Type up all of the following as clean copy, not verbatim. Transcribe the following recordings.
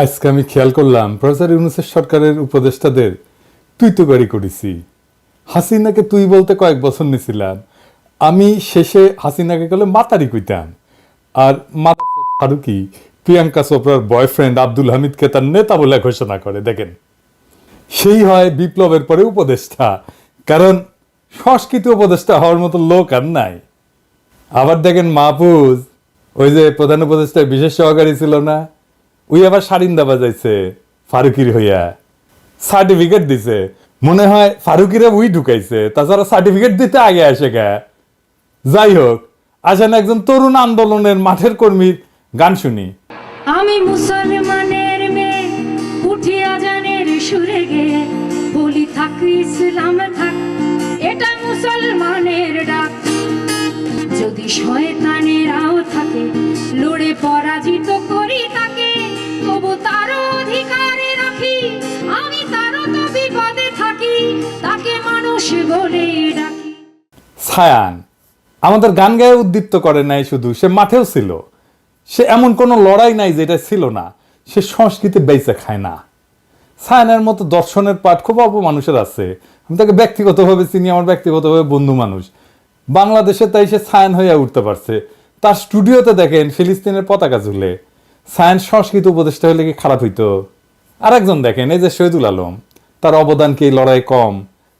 আজকে আমি খেয়াল করলাম প্রফেসর ইউনূসের সরকারের উপদেষ্টাদের তুই তো গাড়ি করেছি। হাসিনাকে তুই বলতে কয়েক বছর নিছিলাম, আমি শেষে হাসিনাকে গেলে মাতারি কইতাম। আর মাতা ফারুকি প্রিয়াঙ্কা চোপড়ার বয়ফ্রেন্ড আব্দুল হামিদকে তার নেতা বলে ঘোষণা করে। দেখেন, সেই হয় বিপ্লবের পরে উপদেষ্টা, কারণ সংস্কৃতি উপদেষ্টা হওয়ার মতো লোক আর নাই। আবার দেখেন মাহফুজ, ওই যে প্রধান উপদেষ্টার বিশেষ সহকারী ছিল না, ওই আবার সারিন্দা বাজাইছে ফারুকির হইয়া, সার্টিফিকেট দিছে। মনে হয় ফারুকিরে ওই ঢুকাইছে, তাছাড়া সার্টিফিকেট দিতে আগে আসে গে। যাই হোক, আসেন একজন তরুণ আন্দোলনের মাঠের কর্মীর গান শুনি। আমি মুসলমানের মেয়ে, উঠি আজানের সুরে গে, বলি থাক ইসলাম থাক, এটা মুসলমানের ডাক। যদি শয়তানেরাও থাকে, লড়ে পরাজিত করি তাকে, তবু তারও অধিকারে রাখি, আমি তারও তো বিপদে থাকি, তাকে মানুষ বলে ডাকি। ছায়ান আমাদের গান গায়ে উদ্দীপ্ত করে নাই শুধু, সে মাঠেও ছিল। সে এমন কোনো লড়াই নাই যেটা ছিল না। সে সংস্কৃতি বেঁচে খায় না। ছায়ানের মতো দর্শনের পাঠ খুব অল্প মানুষের আছে। আমি তাকে ব্যক্তিগতভাবে চিনি, আমার ব্যক্তিগতভাবে বন্ধু মানুষ। বাংলাদেশে তাই সে ছায়ান হইয়া উঠতে পারছে। তার স্টুডিওতে দেখেন ফিলিস্তিনের পতাকা ঝুলে। ছায়ান সংস্কৃতি উপদেষ্টা হইলে কি খারাপ হইতো? আর একজন দেখেন, এই যে শহীদুল আলম, তার অবদান কি এই লড়াই কম?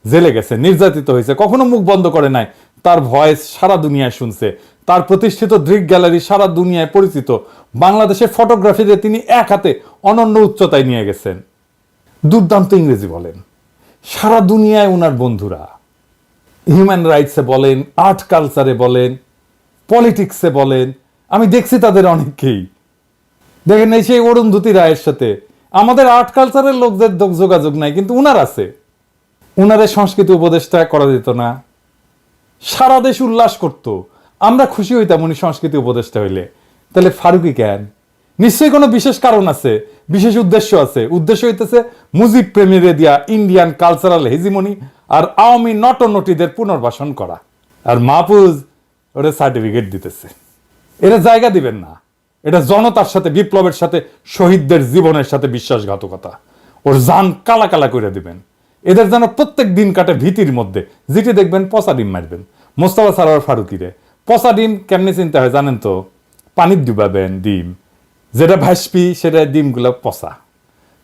জেলে গেছে, নির্যাতিত হয়েছে, কখনো মুখ বন্ধ করে নাই। তার ভয়েস সারা দুনিয়ায় শুনছে। তার প্রতিষ্ঠিত দৃক গ্যালারি সারা দুনিয়ায় পরিচিত। বাংলাদেশের ফটোগ্রাফিতে তিনি এক হাতে অনন্য উচ্চতায় নিয়ে গেছেন। দুর্দান্ত ইংরেজি বলেন। সারা দুনিয়ায় ওনার বন্ধুরা, হিউম্যান রাইটসে বলেন, আর্ট কালচারে বলেন, পলিটিক্সে বলেন, আমি দেখছি তাদের অনেককেই। দেখেন এই সেই অরুন্ধতী রায়ের সাথে আমাদের আর্ট কালচারের লোকদের যোগাযোগ নাই, কিন্তু উনার আছে। উনারে সংস্কৃতি উপদেষ্টা করা যেত না? সারা দেশ উল্লাস করত, আমরা খুশি হইতাম উনি সংস্কৃতি উপদেষ্টা হইলে। তাহলে ফারুকি কেন? নিশ্চয়ই কোনো বিশেষ কারণ আছে, বিশেষ উদ্দেশ্য আছে। উদ্দেশ্য হইতেছে মুজিব প্রেমীরে দিয়া ইন্ডিয়ান কালচারাল হেজিমনি আর আওয়ামী নটনটিদের পুনর্বাসন করা। আর মাহফুজ ওরা সার্টিফিকেট দিতেছে। এরা জায়গা দিবেন না। এটা জনতার সাথে, বিপ্লবের সাথে, শহীদদের জীবনের সাথে বিশ্বাসঘাতকতা। ওর জান কালা কালা করে দিবেন। এদের যেন প্রত্যেক দিন কাটে ভীতির মধ্যে। যেটি দেখবেন পচা ডিম মারবেন। মোস্তফা সারোয়ার ফারুকিরে পচা ডিম কেমনি চিনতে হয় জানেন তো? পানির ডুবাবেন ডিম, যেটা ভাসপি সেটা ডিমগুলো পচা।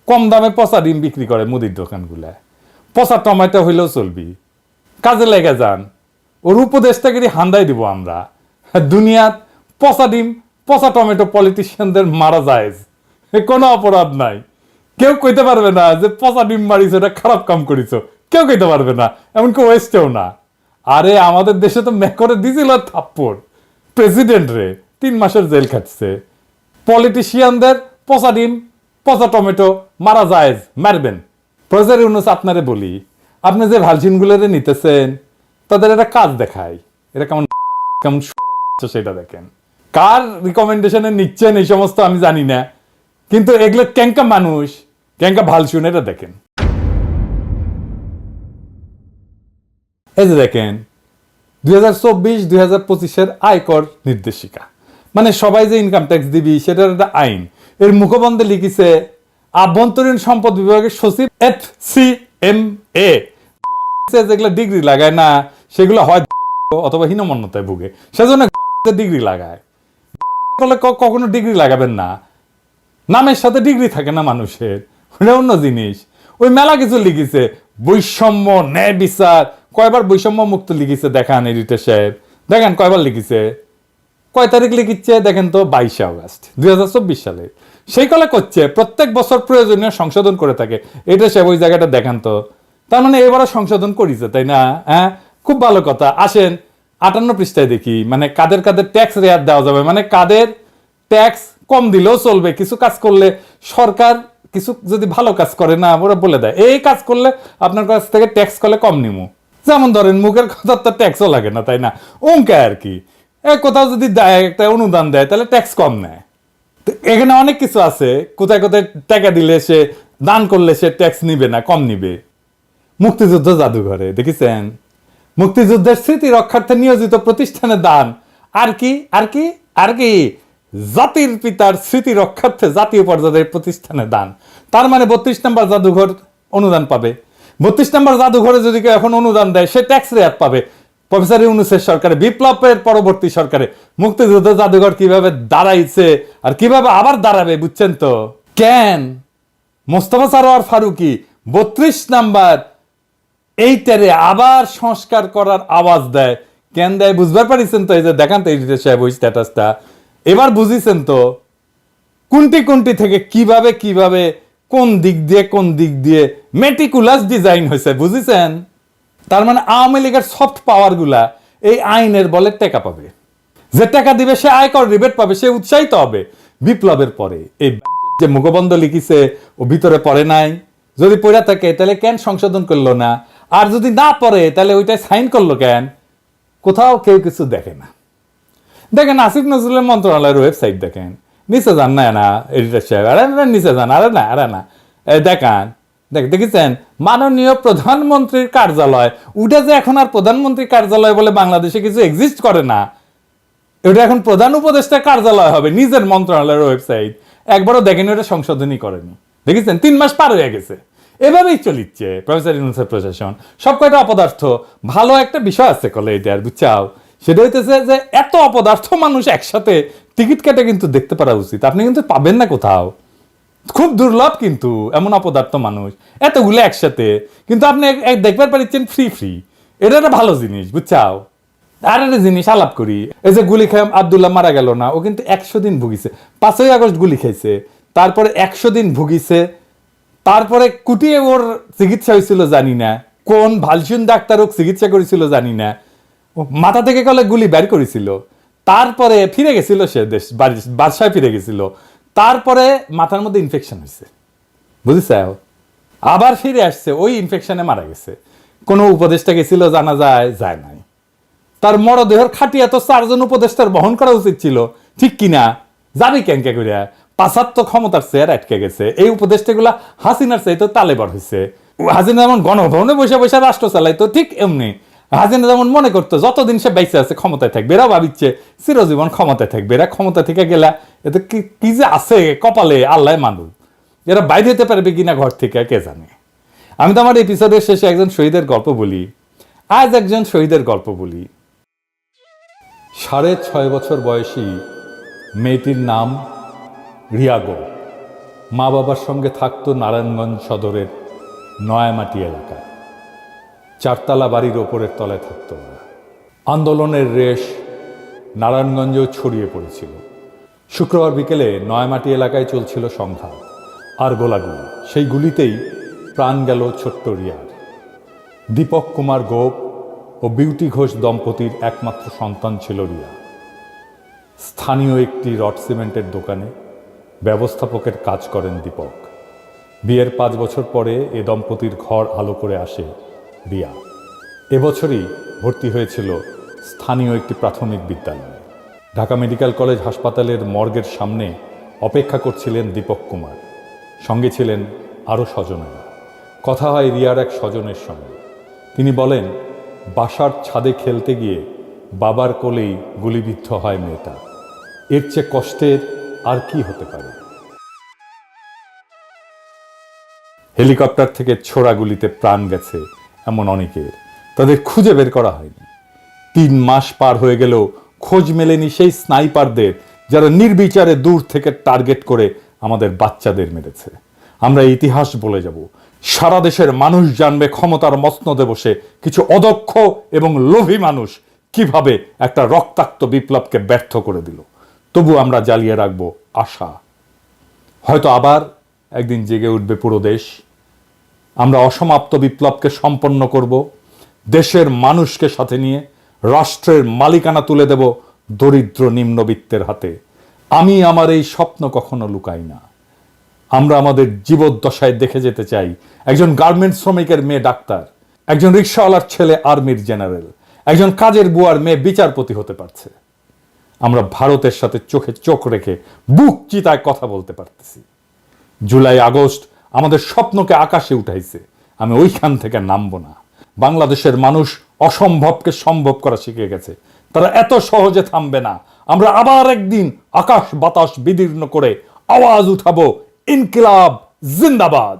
কম দামে পচা ডিম বিক্রি করে মুদির দোকানগুলায়। পচা টমেটো হইলেও চলবি, কাজে লেগে যান। ওর উপদেশটাকে হান্দাই দিব আমরা। দুনিয়ার পচা ডিম, পচা টমেটো পলিটিশিয়ানদের মারা যায়, কোনো অপরাধ নাই। কেউ কইতে পারবে না যে পচা ডিম মারিস, এটা খারাপ কাম করিস, কেউ কইতে পারবে না, এমনকি ওয়েস্টেও না। আরে আমাদের দেশে তো মেকরে দিছিল থাপ্পড় প্রেসিডেন্ট রে, 3 মাসের জেল খাটছে। পলিটিশিয়ানদের পচা ডিম, পচা টমেটো মারা যায়, মারবেন। প্রফেসর ইউনূস আপনারে বলি, আপনি যে ভালচিনগুলোরে নিতেছেন তাদের একটা কাজ দেখায়, এটা কেমন কেমন সেটা দেখেন। কার রিকমেন্ডেশনে নিচ্ছেন এই সমস্ত আমি জানি না, কিন্তু এগুলো ক্যাঙ্কা মানুষ, ক্যাঙ্কা ভাল শুনে এটা দেখেন। এই যে দেখেন 2024-2025 আয়কর নির্দেশিকা, মানে সবাই যে ইনকাম ট্যাক্স দিবি সেটার একটা আইন। এর মুখবন্ধে লিখিছে আভ্যন্তরীণ সম্পদ বিভাগের সচিব FCMA। যেগুলো ডিগ্রি লাগায় না সেগুলো হয় অথবা হীনমন্যতায় ভুগে, সেজন্য ডিগ্রি লাগায়। কখনো ডিগ্রি লাগাবেন না, নামের সাথে ডিগ্রি থাকে না মানুষের, ওটা অন্য জিনিস। ওই মেলা কিছু লিখিছে, বৈষম্য, ন্যায় বিচার, কয়বার বৈষম্য মুক্ত লিখিছে দেখান এডিটর সাহেব, দেখেন কয়বার লিখিছে, কয় তারিখ লিখিচ্ছে দেখেন তো, 22 আগস্ট 2024 সালে। সেই কলে করছে প্রত্যেক বছর প্রয়োজনীয় সংশোধন করে থাকে। এটা সাহেব ওই জায়গাটা দেখান তো। তার মানে এবারও সংশোধন করেছে, তাই না? হ্যাঁ, খুব ভালো কথা। আসেন 58 পৃষ্ঠায় দেখি, মানে কাদের কাদের ট্যাক্স রেয়ার দেওয়া যাবে, মানে কাদের ট্যাক্স কম দিলেও চলবে। কিছু কাজ করলে সরকার, কিছু যদি ভালো কাজ করে না, ওরা বলে দেয় এই কাজ করলে আপনার কাছ থেকে ট্যাক্স করলে কম নিমু। যেমন ধরেন মুখের কথা তো ট্যাক্সও লাগে না, তাই না? অঙ্কে আর কি, কোথাও যদি দেয় একটা অনুদান দেয় তাহলে ট্যাক্স কম নেয়। তো এখানে অনেক কিছু আছে, কোথায় কোথায় টাকা দিলে সে, দান করলে সে ট্যাক্স নিবে না, কম নিবে। মুক্তিযুদ্ধ জাদুঘরে দেখেছেন, মুক্তিযুদ্ধের স্মৃতি রক্ষার্থে নিয়োজিত প্রতিষ্ঠানের দান। আর কি আর কি আর কি জাতির পিতার স্মৃতি রক্ষার্থে জাতীয় পর্যায়ের প্রতিষ্ঠানে দান। তার মানে 32 নম্বর জাদুঘর অনুদান পাবে। 32 নম্বর জাদুঘরে যদি কেউ এখন অনুদান দেয় সে ট্যাক্স রেয়াত পাবে। প্রফেসর ইউনূসের সরকারে, বিপ্লবের পরবর্তী সরকারে মুক্তিযুদ্ধ জাদুঘর কিভাবে দাঁড়াইছে আর কিভাবে আবার দাঁড়াবে বুঝছেন তো? কেন মোস্তফা সরোয়ার ফারুকী 32 নাম্বার এইটারে আবার সংস্কার করার আওয়াজ দেয়? কেন দেয় বুঝবার পারিছেন তো? এই যে দেখান তো এডিটর সাহেব ওই স্ট্যাটাসটা, এবার বুঝিছেন তো কোনটি কোনটি থেকে কিভাবে কিভাবে কোন দিক দিয়ে মেটিকুলাস ডিজাইন হয়েছে, বুঝিছেন? তার মানে আওয়ামী লীগের সফট পাওয়ার গুলা এই আইনের বলে টাকা পাবে। যে টাকা দিবে সে আয়কর রিবেট পাবে, সে উৎসাহিত হবে। বিপ্লবের পরে এই যে মুখবন্ধ লিখিছে ও ভিতরে পড়ে নাই, যদি পড়ে থাকে তাহলে কেন সংশোধন করলো না? আর যদি না পড়ে তাহলে ওইটা সাইন করলো কেন? কোথাও কেউ কিছু দেখে না। দেখেন আসিফ নজরুলের মন্ত্রণালয়ের ওয়েবসাইট দেখেন, নিচে যান না এডিটর সাহেব, আরে না নিচে যান, আরে না দেখান, দেখেছেন মাননীয় প্রধানমন্ত্রীর কার্যালয়। ওটা যে এখন আর প্রধানমন্ত্রীর কার্যালয় বলে বাংলাদেশে কিছু এক্সিস্ট করে না, এটা এখন প্রধান উপদেষ্টার কার্যালয় হবে, নিজের মন্ত্রণালয়ের ওয়েবসাইট। একবারও দেখেনি, ওটা সংশোধনই করেনি। দেখেছেন 3 মাস পার হয়ে গেছে। এভাবেই চলিচ্ছে প্রফেসর ইউনূসের প্রশাসন। সব কয়টা অপদার্থ। ভালো একটা বিষয় আছে কলে এটার, বুঝছাও? সেটা হইতেছে যে এত অপদার্থ মানুষ একসাথে টিকিট কেটে কিন্তু দেখতে পারা উচিত। আপনি কিন্তু পাবেন না কোথাও, খুব দুর্লভ কিন্তু এমন অপদার্থ মানুষ এতগুলো একসাথে। কিন্তু আপনি দেখবার পারিচ্ছেন ফ্রি। এটা একটা ভালো জিনিস, বুঝছাও? আর একটা জিনিস আলাপ করি, এই যে গুলি খায় আব্দুল্লাহ মারা গেল না, ও কিন্তু 100 দিন ভুগিছে। 5ই আগস্ট গুলি খাইছে, তারপরে 100 দিন ভুগিছে, তারপরে কুটিয়ে ওর চিকিৎসা হয়েছিল জানি না, কোন ভালসুন ডাক্তার ওর চিকিৎসা করেছিল জানি না, মাথা থেকে কলে গুলি বের করেছিল, তারপরে ফিরে গেছিল সে দেশ বাদশায় ফিরে গেছিল, তারপরে মাথার মধ্যে ইনফেকশন হয়েছে, বুঝেছ? আবার ফিরে আসছে, ওই ইনফেকশনে মারা গেছে। কোনো উপদেষ্টা গেছিল জানা যায় নাই। তার মরদেহের খাটিয়া তো 4 জন উপদেষ্টার বহন করা উচিত ছিল, ঠিক কিনা? যাবি কেনকে করিয়া? 75 ক্ষমতার চেয়ার আটকে গেছে। এই উপদেষ্টাগুলা হাসিনার চাইতো তালেবার হয়েছে। হাসিনা যেমন গণভবনে বসে বসে রাষ্ট্র চালাইতো, ঠিক এমনি হাসিনা যেমন মনে করতো যতদিন সে বেঁচে আছে ক্ষমতায় থাকবে, এরা ভাবিচ্ছে চিরজীবন ক্ষমতায় থাকবে। এরা ক্ষমতা থেকে গেলা এতে কি যে আছে কপালে আল্লাহ মানুষ, এরা বাইরে যেতে পারবে কিনা ঘর থেকে কে জানে। আমি তো আমার এপিসোডের শেষে একজন শহীদের গল্প বলি। আজ একজন শহীদের গল্প বলি। 6.5 বছর বয়সী মেয়েটির নাম রিয়াগো। মা বাবার সঙ্গে থাকতো নারায়ণগঞ্জ সদরের নয়ামাটি এলাকায়। 4 তলা বাড়ির ওপরের তলায় থাকতো ওরা। আন্দোলনের রেশ নারায়ণগঞ্জেও ছড়িয়ে পড়েছিল। শুক্রবার বিকেলে নয়ামাটি এলাকায় চলছিল সংঘাত আর গোলাগুলি। সেই গুলিতেই প্রাণ গেল ছোট্ট রিয়ার। দীপক কুমার গোপ ও বিউটি ঘোষ দম্পতির একমাত্র সন্তান ছিল রিয়া। স্থানীয় একটি রড সিমেন্টের দোকানে ব্যবস্থাপকের কাজ করেন দীপক। বিয়ের 5 বছর পরে এ দম্পতির ঘর আলো করে আসে রিয়া। এবছরই ভর্তি হয়েছিল স্থানীয় একটি প্রাথমিক বিদ্যালয়ে। ঢাকা মেডিকেল কলেজ হাসপাতালের মর্গের সামনে অপেক্ষা করছিলেন দীপক কুমার। সঙ্গে ছিলেন আরও স্বজনেরা। কথা হয় রিয়ার এক স্বজনের সঙ্গে। তিনি বলেন, বাসার ছাদে খেলতে গিয়ে বাবার কোলেই গুলিবিদ্ধ হয় মেয়েটা। এর চেয়ে কষ্টের আর কি হতে পারে? হেলিকপ্টার থেকে ছোড়া গুলিতে প্রাণ গেছে এমন অনেকের, তাদের খুঁজে বের করা হয়নি। 3 মাস পার হয়ে গেলেও খোঁজ মেলেনি সেই স্নাইপারদের যারা নির্বিচারে দূর থেকে টার্গেট করে আমাদের বাচ্চাদের মেরেছে। আমরা ইতিহাস বলে যাব। সারা দেশের মানুষ জানবে ক্ষমতার মসনদে বসে কিছু অদক্ষ এবং লোভী মানুষ কিভাবে একটা রক্তাক্ত বিপ্লবকে ব্যর্থ করে দিল। তবু আমরা জ্বালিয়ে রাখবো আশা। হয়তো আবার একদিন জেগে উঠবে পুরো দেশ। আমরা অসমাপ্ত বিপ্লবকে সম্পন্ন করব। দেশের মানুষকে সাথে নিয়ে রাষ্ট্রের মালিকানা তুলে দেব দরিদ্র নিম্নবিত্তের হাতে। আমি আমার এই স্বপ্ন কখনো লুকাই না। আমরা আমাদের জীবদ্দশায় দেখে যেতে চাই একজন গার্মেন্টস শ্রমিকের মেয়ে ডাক্তার, একজন রিক্সাওয়ালার ছেলে আর্মির জেনারেল, একজন কাজের বুয়ার মেয়ে বিচারপতি হতে পারছে। আমরা ভারতের সাথে চোখে চোখ রেখে বুক চিতায় কথা বলতে পারতেছি। জুলাই আগস্ট আমাদের স্বপ্নকে আকাশে উঠাইছে। আমি ওইখান থেকে নামবো না। বাংলাদেশের মানুষ অসম্ভবকে সম্ভব করা শিখে গেছে। তারা এত সহজে থামবে না। আমরা আবার একদিন আকাশ বাতাস বিদীর্ণ করে আওয়াজ উঠাবো ইনকিলাব জিন্দাবাদ।